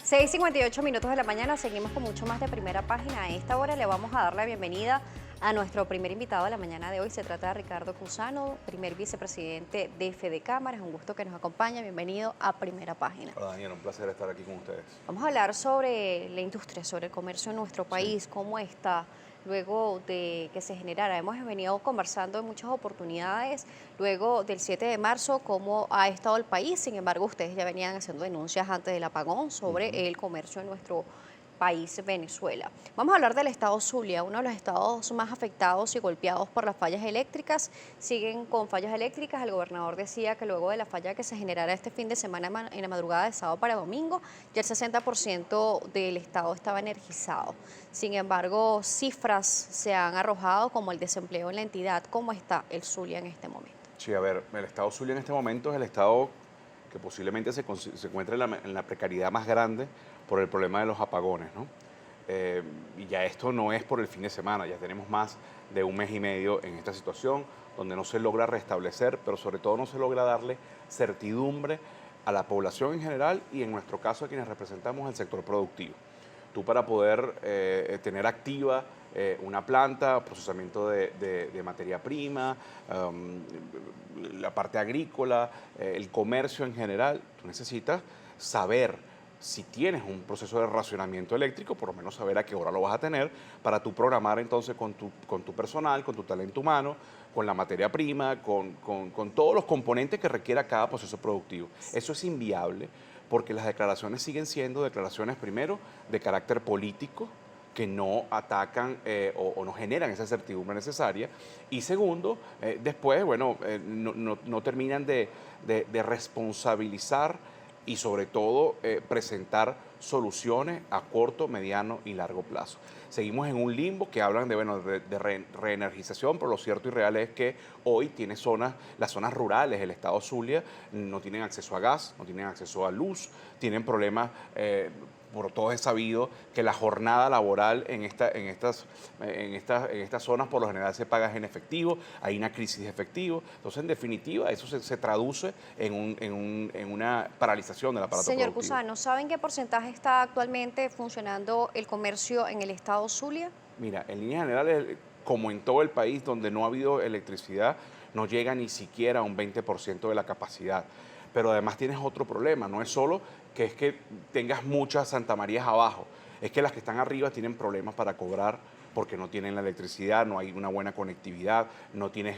6:58 de la mañana, seguimos con mucho más de Primera Página. A esta hora le vamos a dar la bienvenida a nuestro primer invitado de la mañana de hoy. Se trata de Ricardo Cusano, primer vicepresidente de Fedecámara. Es un gusto que nos acompañe. Bienvenido a Primera Página. Hola Daniel, un placer estar aquí con ustedes. Vamos a hablar sobre la industria, sobre el comercio en nuestro Sí. país, cómo está luego de que se generara. Hemos venido conversando en muchas oportunidades, luego del 7 de marzo, cómo ha estado el país. Sin embargo, ustedes ya venían haciendo denuncias antes del apagón sobre el comercio en nuestro país, Venezuela. Vamos a hablar del estado Zulia, uno de los estados más afectados y golpeados por las fallas eléctricas. Siguen con fallas eléctricas. El gobernador decía que luego de la falla que se generara este fin de semana en la madrugada de sábado para domingo, ya el 60% del estado estaba energizado. Sin embargo, cifras se han arrojado como el desempleo en la entidad. ¿Cómo está el Zulia en este momento? Sí, a ver, el estado Zulia en este momento es el estado que posiblemente se encuentra en la precariedad más grande por el problema de los apagones, ¿no? Y ya esto no es por el fin de semana, ya tenemos más de un mes y medio en esta situación donde no se logra restablecer, pero sobre todo no se logra darle certidumbre a la población en general y en nuestro caso a quienes representamos el sector productivo. Tú para poder tener activa una planta, procesamiento de materia prima, la parte agrícola, el comercio en general, tú necesitas saber si tienes un proceso de racionamiento eléctrico, por lo menos saber a qué hora lo vas a tener, para tú programar entonces con tu personal, con tu talento humano, con la materia prima, con todos los componentes que requiera cada proceso productivo. Eso es inviable porque las declaraciones siguen siendo declaraciones, primero, de carácter político, que no atacan o no generan esa certidumbre necesaria. Y segundo, después, bueno, no terminan de responsabilizar y sobre todo presentar soluciones a corto, mediano y largo plazo. Seguimos en un limbo que hablan de, bueno, de reenergización, pero lo cierto y real es que hoy tiene las zonas rurales, el estado Zulia, no tienen acceso a gas, no tienen acceso a luz, tienen problemas, por todos es sabido que la jornada laboral en estas zonas por lo general se paga en efectivo, hay una crisis de efectivo, entonces en definitiva eso se traduce en una paralización del aparato Señor productivo. Cusano, ¿saben qué porcentaje está actualmente funcionando el comercio en el estado Zulia? Mira, en líneas generales, como en todo el país donde no ha habido electricidad, no llega ni siquiera a un 20% de la capacidad. Pero además tienes otro problema, no es solo que es que tengas muchas Santa Marías abajo, es que las que están arriba tienen problemas para cobrar porque no tienen la electricidad, no hay una buena conectividad, no tienes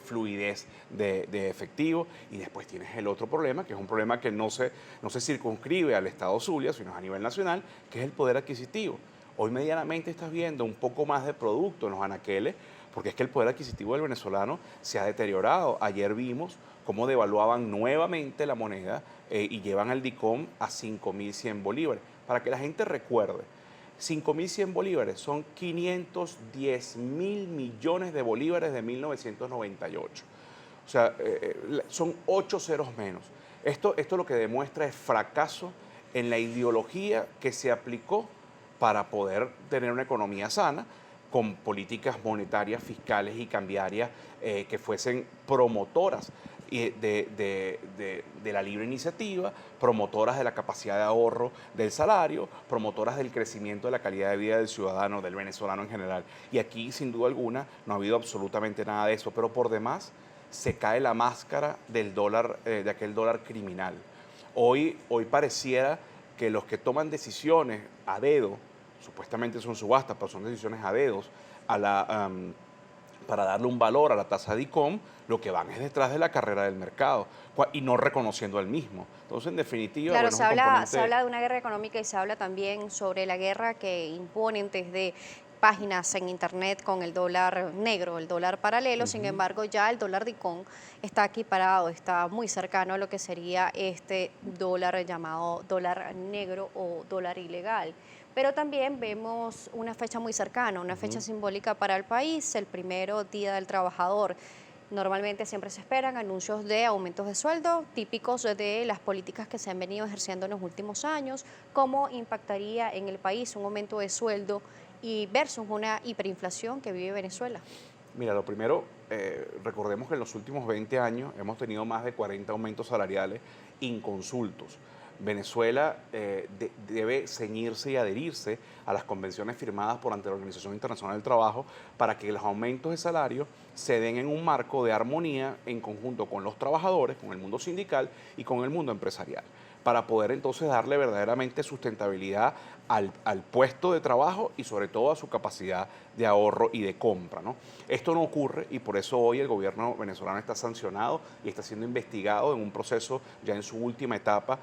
fluidez de efectivo, y después tienes el otro problema, que es un problema que no se circunscribe al estado Zulia, sino a nivel nacional, que es el poder adquisitivo. Hoy medianamente estás viendo un poco más de producto en los anaqueles, porque es que el poder adquisitivo del venezolano se ha deteriorado. Ayer vimos cómo devaluaban nuevamente la moneda y llevan el DICOM a 5.100 bolívares. Para que la gente recuerde, 5.100 bolívares son 510.000 millones de bolívares de 1998. O sea, son 8 ceros menos. Esto lo que demuestra es fracaso en la ideología que se aplicó para poder tener una economía sana, con políticas monetarias, fiscales y cambiarias que fuesen promotoras de la libre iniciativa, promotoras de la capacidad de ahorro del salario, promotoras del crecimiento de la calidad de vida del ciudadano, del venezolano en general. Y aquí, sin duda alguna, no ha habido absolutamente nada de eso, pero por demás se cae la máscara del dólar, de aquel dólar criminal. Hoy pareciera que los que toman decisiones a dedo, supuestamente son subastas, pero son decisiones a dedos, para darle un valor a la tasa de ICOM, lo que van es detrás de la carrera del mercado y no reconociendo el mismo. Entonces, en definitiva, Claro, bueno, es un componente... se habla de una guerra económica y se habla también sobre la guerra que imponen desde páginas en internet con el dólar negro, el dólar paralelo. Sin embargo, ya el dólar DICOM está aquí parado, está muy cercano a lo que sería este dólar llamado dólar negro o dólar ilegal. Pero también vemos una fecha muy cercana, una fecha simbólica para el país, el primero Día del Trabajador. Normalmente siempre se esperan anuncios de aumentos de sueldo típicos de las políticas que se han venido ejerciendo en los últimos años. ¿Cómo impactaría en el país un aumento de sueldo y versus una hiperinflación que vive Venezuela? Mira, lo primero, recordemos que en los últimos 20 años hemos tenido más de 40 aumentos salariales inconsultos. Venezuela debe ceñirse y adherirse a las convenciones firmadas ante la Organización Internacional del Trabajo para que los aumentos de salario se den en un marco de armonía en conjunto con los trabajadores, con el mundo sindical y con el mundo empresarial, para poder entonces darle verdaderamente sustentabilidad al puesto de trabajo y sobre todo a su capacidad de ahorro y de compra, ¿no? Esto no ocurre y por eso hoy el gobierno venezolano está sancionado y está siendo investigado en un proceso ya en su última etapa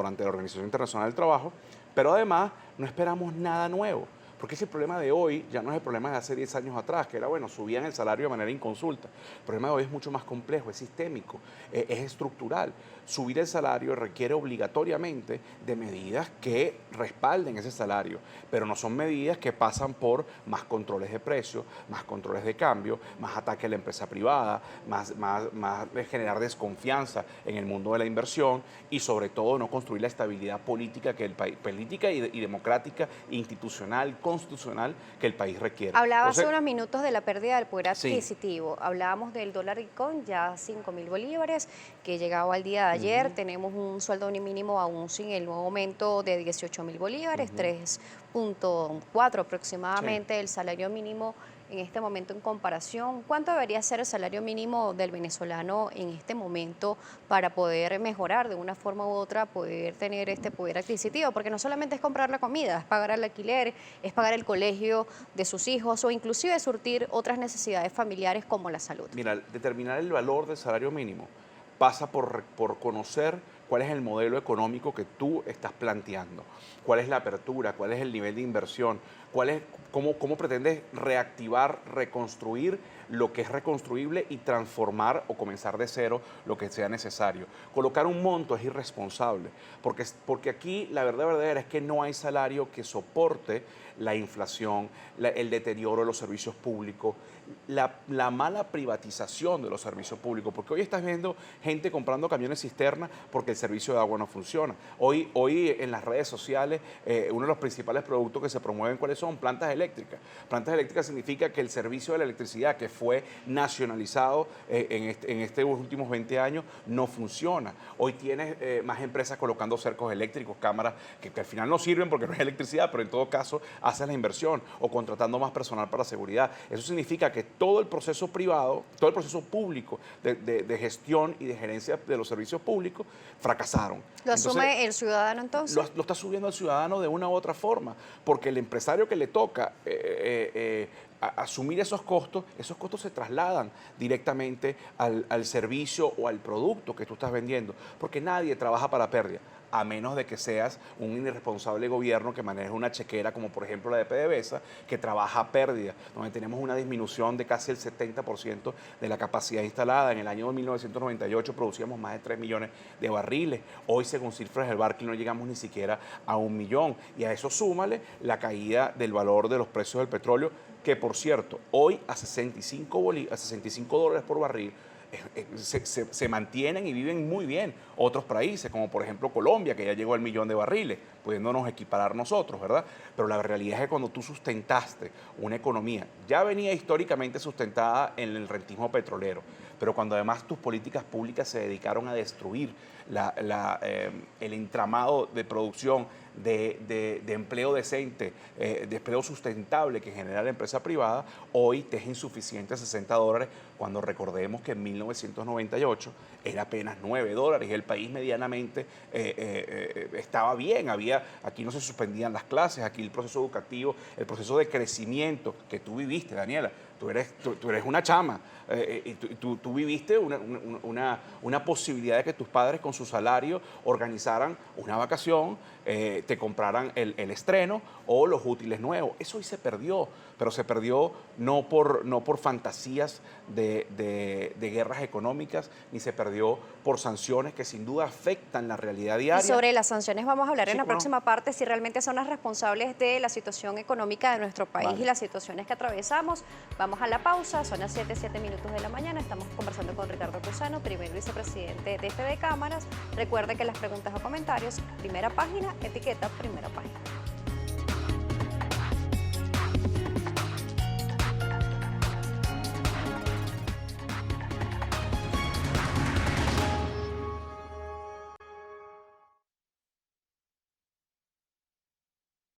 ante la Organización Internacional del Trabajo, pero además no esperamos nada nuevo. Porque ese problema de hoy ya no es el problema de hace 10 años atrás, que era, bueno, subían el salario de manera inconsulta. El problema de hoy es mucho más complejo, es sistémico, es estructural. Subir el salario requiere obligatoriamente de medidas que respalden ese salario, pero no son medidas que pasan por más controles de precios, más controles de cambio, más ataque a la empresa privada, más generar desconfianza en el mundo de la inversión y sobre todo no construir la estabilidad política que el país, política y democrática, institucional, constitucional que el país requiere. Hablaba hace unos minutos de la pérdida del poder adquisitivo. Sí. Hablábamos del dólar Bitcoin, ya 5.000 bolívares, que llegaba al día de ayer. Tenemos un sueldo mínimo aún sin el nuevo aumento de 18.000 bolívares, 3.4 aproximadamente el salario mínimo en este momento en comparación. ¿Cuánto debería ser el salario mínimo del venezolano en este momento para poder mejorar de una forma u otra, poder tener este poder adquisitivo? Porque no solamente es comprar la comida, es pagar el alquiler, es pagar el colegio de sus hijos o inclusive surtir otras necesidades familiares como la salud. Mira, determinar el valor del salario mínimo pasa por conocer cuál es el modelo económico que tú estás planteando, cuál es la apertura, cuál es el nivel de inversión, cómo pretendes reactivar, reconstruir lo que es reconstruible y transformar o comenzar de cero lo que sea necesario. Colocar un monto es irresponsable, porque aquí la verdad verdadera es que no hay salario que soporte la inflación, el deterioro de los servicios públicos, la mala privatización de los servicios públicos, porque hoy estás viendo gente comprando camiones cisterna porque el servicio de agua no funciona. Hoy en las redes sociales, uno de los principales productos que se promueven, ¿cuáles son? Plantas eléctricas. Plantas eléctricas significa que el servicio de la electricidad, que fue nacionalizado en estos últimos 20 años, no funciona. Hoy tienes más empresas colocando cercos eléctricos, cámaras que al final no sirven porque no hay electricidad, pero en todo caso haces la inversión o contratando más personal para seguridad. Eso significa que todo el proceso privado, todo el proceso público de gestión y de gerencia de los servicios públicos fracasaron. ¿Lo asume el ciudadano entonces? Lo está subiendo el ciudadano de una u otra forma, porque el empresario que le toca asumir esos costos se trasladan directamente al servicio o al producto que tú estás vendiendo, porque nadie trabaja para pérdida, a menos de que seas un irresponsable gobierno que maneje una chequera como por ejemplo la de PDVSA, que trabaja a pérdida, donde tenemos una disminución de casi el 70% de la capacidad instalada. En el año 1998 producíamos más de 3 millones de barriles. Hoy, según cifras del Barclay, no llegamos ni siquiera a 1 millón. Y a eso súmale la caída del valor de los precios del petróleo, que por cierto, hoy a 65 dólares por barril, se mantienen y viven muy bien otros países, como por ejemplo Colombia, que ya llegó al 1 millón de barriles, pudiéndonos equiparar nosotros, ¿verdad? Pero la realidad es que cuando tú sustentaste una economía, ya venía históricamente sustentada en el rentismo petrolero, pero cuando además tus políticas públicas se dedicaron a destruir el entramado de producción, de empleo decente, de empleo sustentable que genera la empresa privada, hoy te es insuficiente 60 dólares, cuando recordemos que en 1998 era apenas 9 dólares y el país medianamente estaba bien. Aquí no se suspendían las clases, aquí el proceso educativo, el proceso de crecimiento que tú viviste, Daniela. Tú eres una chama y tú viviste una posibilidad de que tus padres con su salario organizaran una vacación, te compraran el estreno o los útiles nuevos. Eso hoy se perdió, pero se perdió no por fantasías de guerras económicas, ni se perdió por sanciones que sin duda afectan la realidad diaria. Y sobre las sanciones vamos a hablar en la próxima parte, si realmente son las responsables de la situación económica de nuestro país y las situaciones que atravesamos. Vamos a la pausa, son las 7 minutos de la mañana, estamos conversando con Ricardo Cusano, primer vicepresidente de FD Cámaras. Recuerde que las preguntas o comentarios, primera página, etiqueta primera página.